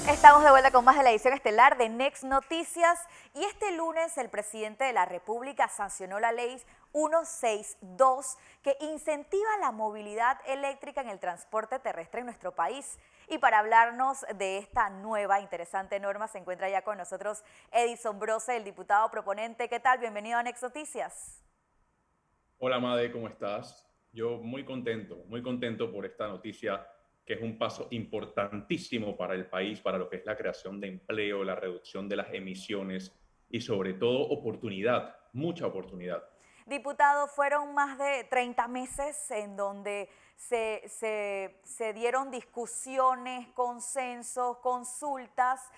Estamos de vuelta con más de la edición estelar de Next Noticias y este lunes el presidente de la República sancionó la ley 162 que incentiva la movilidad eléctrica en el transporte terrestre en nuestro país. Y para hablarnos de esta nueva interesante norma se encuentra ya con nosotros Edison Brose, el diputado proponente. ¿Qué tal? Bienvenido a Next Noticias. Hola Made, ¿cómo estás? Yo muy contento por esta noticia que es un paso importantísimo para el país, para lo que es la creación de empleo, la reducción de las emisiones y sobre todo oportunidad, mucha oportunidad. Diputado, fueron más de 30 meses en donde se dieron discusiones, consensos, consultas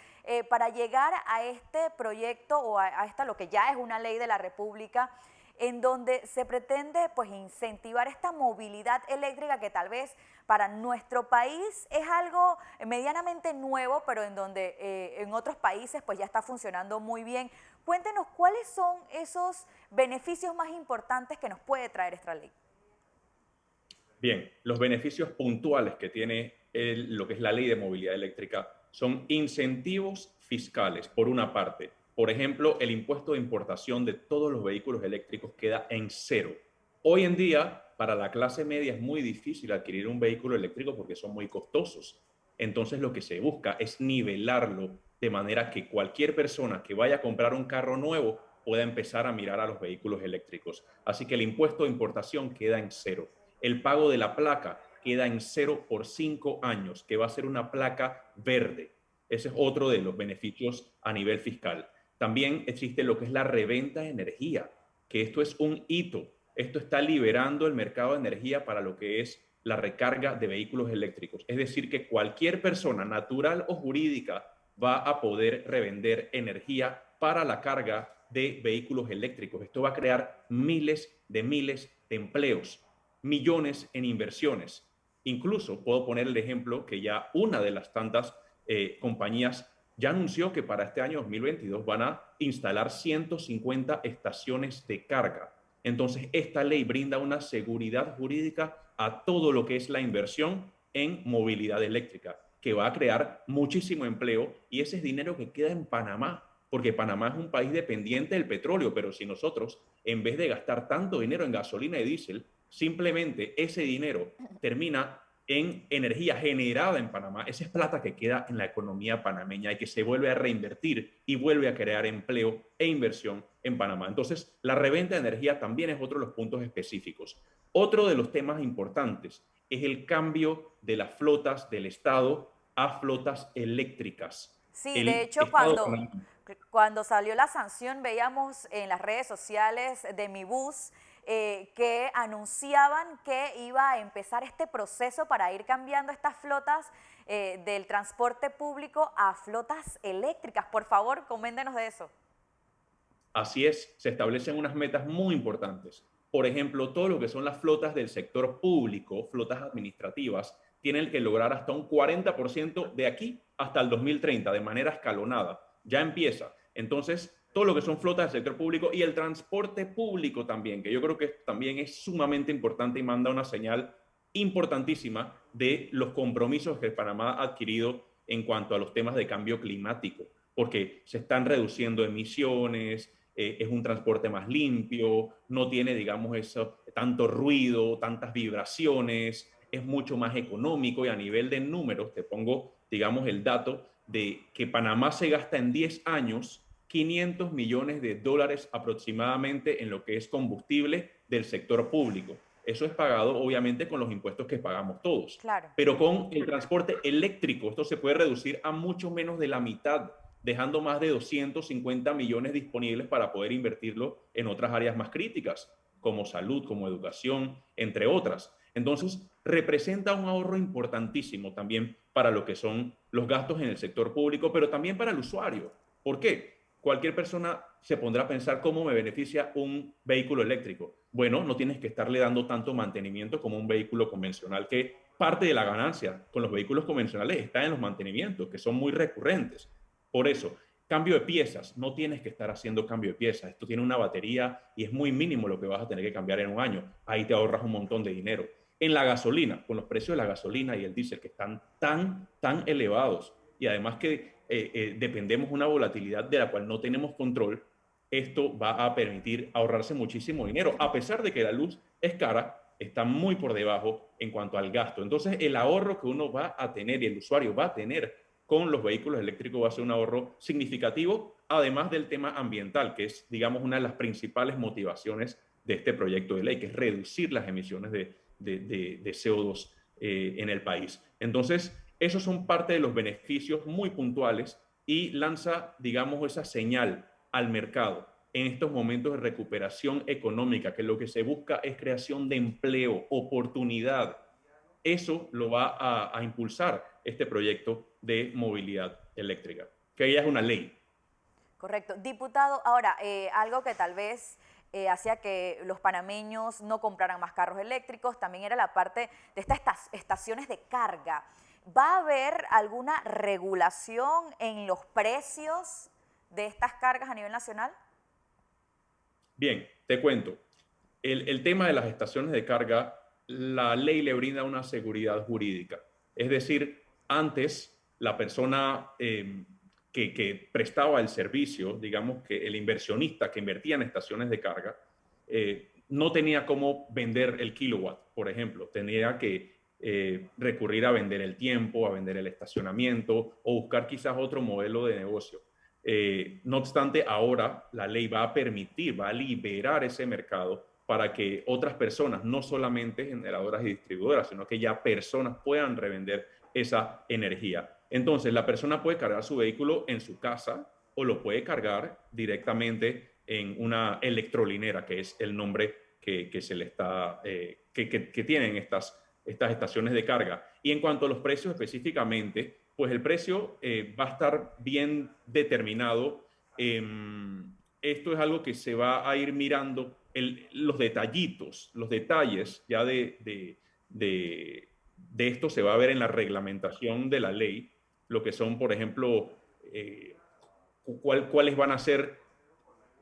para llegar a este proyecto o a esta lo que ya es una ley de la República, en donde se pretende pues incentivar esta movilidad eléctrica que tal vez para nuestro país es algo medianamente nuevo, pero en donde en otros países pues ya está funcionando muy bien. Cuéntenos cuáles son esos beneficios más importantes que nos puede traer esta ley. Bien, los beneficios puntuales que tiene lo que es la ley de movilidad eléctrica son incentivos fiscales, por una parte. Por ejemplo, el impuesto de importación de todos los vehículos eléctricos queda en cero. Hoy en día, para la clase media es muy difícil adquirir un vehículo eléctrico porque son muy costosos. Entonces, lo que se busca es nivelarlo de manera que cualquier persona que vaya a comprar un carro nuevo pueda empezar a mirar a los vehículos eléctricos. Así que el impuesto de importación queda en cero. El pago de la placa queda en cero por 5 años, que va a ser una placa verde. Ese es otro de los beneficios a nivel fiscal. También existe lo que es la reventa de energía, que esto es un hito. Esto está liberando el mercado de energía para lo que es la recarga de vehículos eléctricos. Es decir, que cualquier persona, natural o jurídica, va a poder revender energía para la carga de vehículos eléctricos. Esto va a crear miles de empleos, millones en inversiones. Incluso puedo poner el ejemplo que ya una de las tantas compañías ya anunció que para este año 2022 van a instalar 150 estaciones de carga. Entonces, esta ley brinda una seguridad jurídica a todo lo que es la inversión en movilidad eléctrica, que va a crear muchísimo empleo y ese es dinero que queda en Panamá, porque Panamá es un país dependiente del petróleo, pero si nosotros, en vez de gastar tanto dinero en gasolina y diésel, simplemente ese dinero termina en energía generada en Panamá, esa es plata que queda en la economía panameña y que se vuelve a reinvertir y vuelve a crear empleo e inversión en Panamá. Entonces, la reventa de energía también es otro de los puntos específicos. Otro de los temas importantes es el cambio de las flotas del Estado a flotas eléctricas. Sí, de El hecho, Estado cuando salió la sanción, veíamos en las redes sociales de Mi Bus que anunciaban que iba a empezar este proceso para ir cambiando estas flotas del transporte público a flotas eléctricas. Por favor, coméntenos de eso. Así es, se establecen unas metas muy importantes. Por ejemplo, todo lo que son las flotas del sector público, flotas administrativas, tienen que lograr hasta un 40% de aquí hasta el 2030 de manera escalonada. Ya empieza. Entonces, todo lo que son flotas del sector público y el transporte público también, que yo creo que también es sumamente importante y manda una señal importantísima de los compromisos que Panamá ha adquirido en cuanto a los temas de cambio climático, porque se están reduciendo emisiones, es un transporte más limpio, no tiene, digamos, eso, tanto ruido, tantas vibraciones, es mucho más económico y a nivel de números, te pongo, digamos, el dato de que Panamá se gasta en 10 años 500 millones de dólares aproximadamente en lo que es combustible del sector público. Eso es pagado obviamente con los impuestos que pagamos todos. Claro. Pero con el transporte eléctrico esto se puede reducir a mucho menos de la mitad, dejando más de 250 millones disponibles para poder invertirlo en otras áreas más críticas, como salud, como educación, entre otras. Entonces, representa un ahorro importantísimo también para lo que son los gastos en el sector público, pero también para el usuario. ¿Por qué? Cualquier persona se pondrá a pensar cómo me beneficia un vehículo eléctrico. Bueno, no tienes que estarle dando tanto mantenimiento como un vehículo convencional, que parte de la ganancia con los vehículos convencionales está en los mantenimientos, que son muy recurrentes. Por eso, cambio de piezas, no tienes que estar haciendo cambio de piezas. Esto tiene una batería y es muy mínimo lo que vas a tener que cambiar en un año. Ahí te ahorras un montón de dinero. En la gasolina, con los precios de la gasolina y el diésel que están tan elevados, y además que dependemos de una volatilidad de la cual no tenemos control, esto va a permitir ahorrarse muchísimo dinero, a pesar de que la luz es cara, está muy por debajo en cuanto al gasto. Entonces, el ahorro que uno va a tener y el usuario va a tener con los vehículos eléctricos va a ser un ahorro significativo, además del tema ambiental, que es, digamos, una de las principales motivaciones de este proyecto de ley, que es reducir las emisiones de CO2 en el país. Entonces, esos son parte de los beneficios muy puntuales y lanza, digamos, esa señal al mercado en estos momentos de recuperación económica, que lo que se busca es creación de empleo, oportunidad. Eso lo va a impulsar este proyecto de movilidad eléctrica, que ya es una ley. Correcto. Diputado, ahora, algo que tal vez hacía que los panameños no compraran más carros eléctricos, también era la parte de estas estaciones de carga. ¿Va a haber alguna regulación en los precios de estas cargas a nivel nacional? Bien, te cuento. El tema de las estaciones de carga, la ley le brinda una seguridad jurídica. Es decir, antes la persona que prestaba el servicio, digamos que el inversionista que invertía en estaciones de carga, no tenía cómo vender el kilowatt, por ejemplo. Tenía que recurrir a vender el tiempo, a vender el estacionamiento o buscar quizás otro modelo de negocio. No obstante, ahora la ley va a permitir, va a liberar ese mercado para que otras personas, no solamente generadoras y distribuidoras, sino que ya personas puedan revender esa energía. Entonces, la persona puede cargar su vehículo en su casa o lo puede cargar directamente en una electrolinera, que es el nombre que se le está, que tienen estas estaciones de carga. Y en cuanto a los precios específicamente, pues el precio va a estar bien determinado. Esto es algo que se va a ir mirando, los detallitos, los detalles ya de esto se va a ver en la reglamentación de la ley, lo que son, por ejemplo, cuáles van a ser,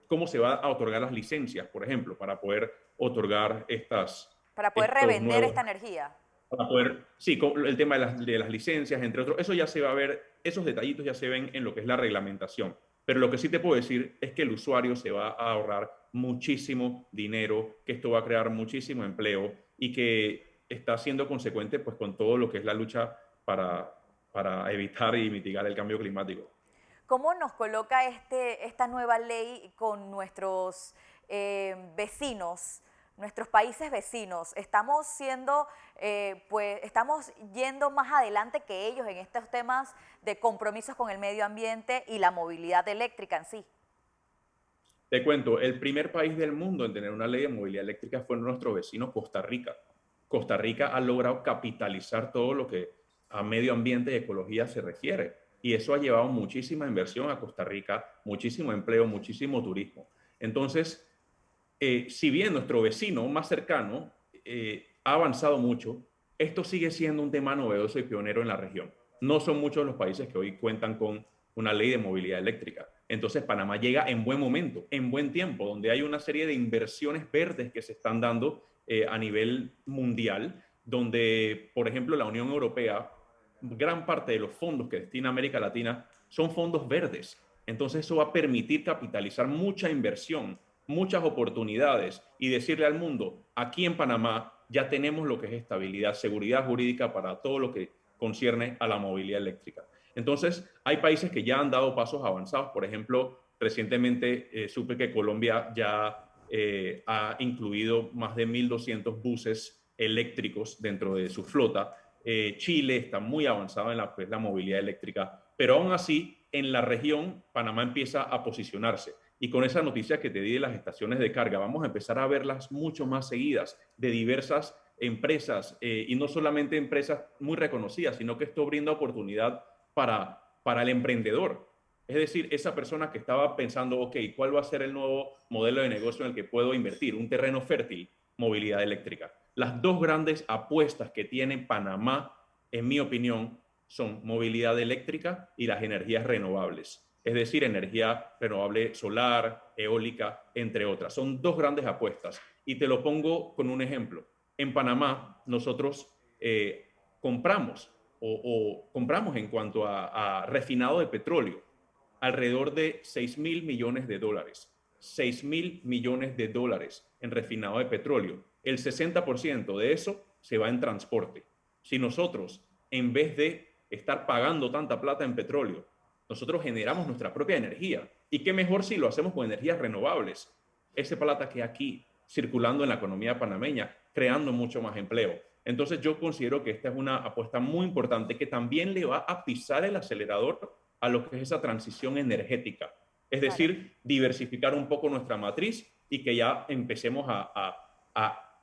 cómo se va a otorgar las licencias, por ejemplo, para poder otorgar Para poder estos revender nuevos, esta energía. para poder, sí, el tema de las licencias, entre otros, eso ya se va a ver, esos detallitos ya se ven en lo que es la reglamentación. Pero lo que sí te puedo decir es que el usuario se va a ahorrar muchísimo dinero, que esto va a crear muchísimo empleo y que está siendo consecuente pues con todo lo que es la lucha para evitar y mitigar el cambio climático. ¿Cómo nos coloca esta nueva ley con nuestros vecinos, nuestros países vecinos? Estamos siendo, pues, estamos yendo más adelante que ellos en estos temas de compromisos con el medio ambiente y la movilidad eléctrica en sí. Te cuento, el primer país del mundo en tener una ley de movilidad eléctrica fue nuestro vecino Costa Rica. Costa Rica ha logrado capitalizar todo lo que a medio ambiente y ecología se refiere. Y eso ha llevado muchísima inversión a Costa Rica, muchísimo empleo, muchísimo turismo. Entonces, si bien nuestro vecino más cercano ha avanzado mucho, esto sigue siendo un tema novedoso y pionero en la región. No son muchos los países que hoy cuentan con una ley de movilidad eléctrica. Entonces Panamá llega en buen momento, en buen tiempo, donde hay una serie de inversiones verdes que se están dando a nivel mundial, donde, por ejemplo, la Unión Europea, gran parte de los fondos que destina América Latina son fondos verdes. Entonces eso va a permitir capitalizar mucha inversión, muchas oportunidades y decirle al mundo, aquí en Panamá ya tenemos lo que es estabilidad, seguridad jurídica para todo lo que concierne a la movilidad eléctrica. Entonces, hay países que ya han dado pasos avanzados. Por ejemplo, recientemente supe que Colombia ya ha incluido más de 1.200 buses eléctricos dentro de su flota. Chile está muy avanzado en la movilidad eléctrica, pero aún así, en la región, Panamá empieza a posicionarse. Y con esa noticia que te di de las estaciones de carga, vamos a empezar a verlas mucho más seguidas de diversas empresas y no solamente empresas muy reconocidas, sino que esto brinda oportunidad para el emprendedor. Es decir, esa persona que estaba pensando, ok, ¿cuál va a ser el nuevo modelo de negocio en el que puedo invertir? Un terreno fértil, movilidad eléctrica. Las dos grandes apuestas que tiene Panamá, en mi opinión, son movilidad eléctrica y las energías renovables. Es decir, energía renovable solar, eólica, entre otras. Son dos grandes apuestas. Y te lo pongo con un ejemplo. En Panamá, nosotros compramos o compramos en cuanto a refinado de petróleo, alrededor de 6.000 millones de dólares. 6.000 millones de dólares en refinado de petróleo. El 60% de eso se va en transporte. Si nosotros, en vez de estar pagando tanta plata en petróleo, nosotros generamos nuestra propia energía. Y qué mejor si lo hacemos con energías renovables. Ese plata que aquí circulando en la economía panameña, creando mucho más empleo. Entonces yo considero que esta es una apuesta muy importante que también le va a pisar el acelerador a lo que es esa transición energética. Es Claro. decir, diversificar un poco nuestra matriz y que ya empecemos a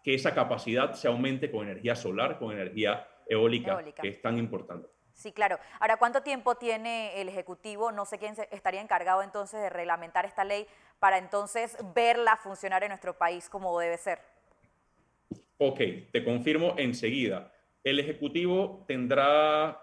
que esa capacidad se aumente con energía solar, con energía eólica, Eólica. que es tan importante. Sí, claro. Ahora, ¿cuánto tiempo tiene el Ejecutivo? No sé quién estaría encargado entonces de reglamentar esta ley para entonces verla funcionar en nuestro país como debe ser. Ok, te confirmo enseguida. El Ejecutivo tendrá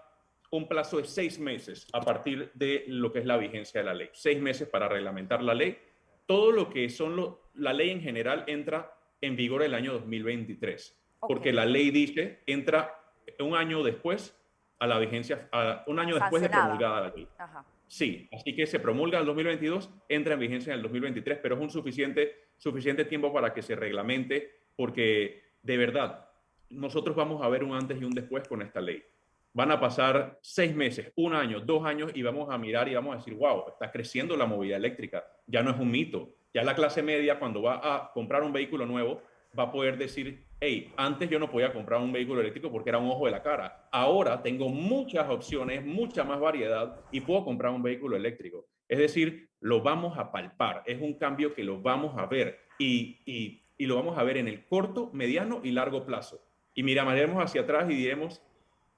un plazo de 6 meses a partir de lo que es la vigencia de la ley. 6 meses para reglamentar la ley. Todo lo que son la ley en general entra en vigor el año 2023, Ok, porque la ley dice entra un año después a la vigencia, un año después de sancionada. promulgada la ley. Ajá. Sí, así que se promulga en el 2022, entra en vigencia en el 2023, pero es un suficiente tiempo para que se reglamente, porque de verdad, nosotros vamos a ver un antes y un después con esta ley. Van a pasar 6 meses, un año, 2 años y vamos a mirar y vamos a decir, wow, está creciendo la movilidad eléctrica, ya no es un mito. Ya la clase media cuando va a comprar un vehículo nuevo va a poder decir, hey, antes yo no podía comprar un vehículo eléctrico porque era un ojo de la cara. Ahora tengo muchas opciones, mucha más variedad y puedo comprar un vehículo eléctrico. Es decir, lo vamos a palpar, es un cambio que lo vamos a ver y lo vamos a ver en el corto, mediano y largo plazo. Y miraremos hacia atrás y diremos,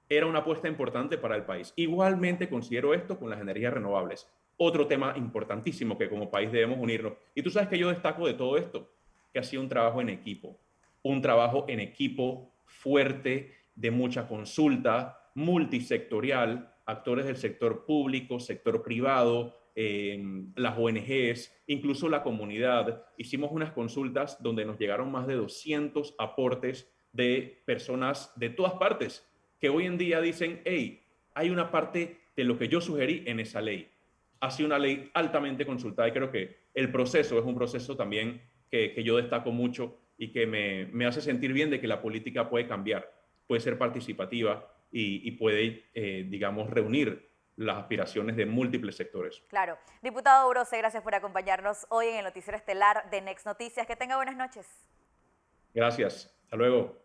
era una apuesta importante para el país. Igualmente considero esto con las energías renovables. Otro tema importantísimo que como país debemos unirnos. Y tú sabes que yo destaco de todo esto, que ha sido un trabajo en equipo fuerte, de mucha consulta, multisectorial, actores del sector público, sector privado, las ONGs, incluso la comunidad. Hicimos unas consultas donde nos llegaron más de 200 aportes de personas de todas partes que hoy en día dicen, hey, hay una parte de lo que yo sugerí en esa ley. Ha sido una ley altamente consultada y creo que el proceso es un proceso también que yo destaco mucho y que me hace sentir bien de que la política puede cambiar, puede ser participativa y puede, digamos, reunir las aspiraciones de múltiples sectores. Claro. Diputado Brose, gracias por acompañarnos hoy en el Noticiero Estelar de Next Noticias. Que tenga buenas noches. Gracias. Hasta luego.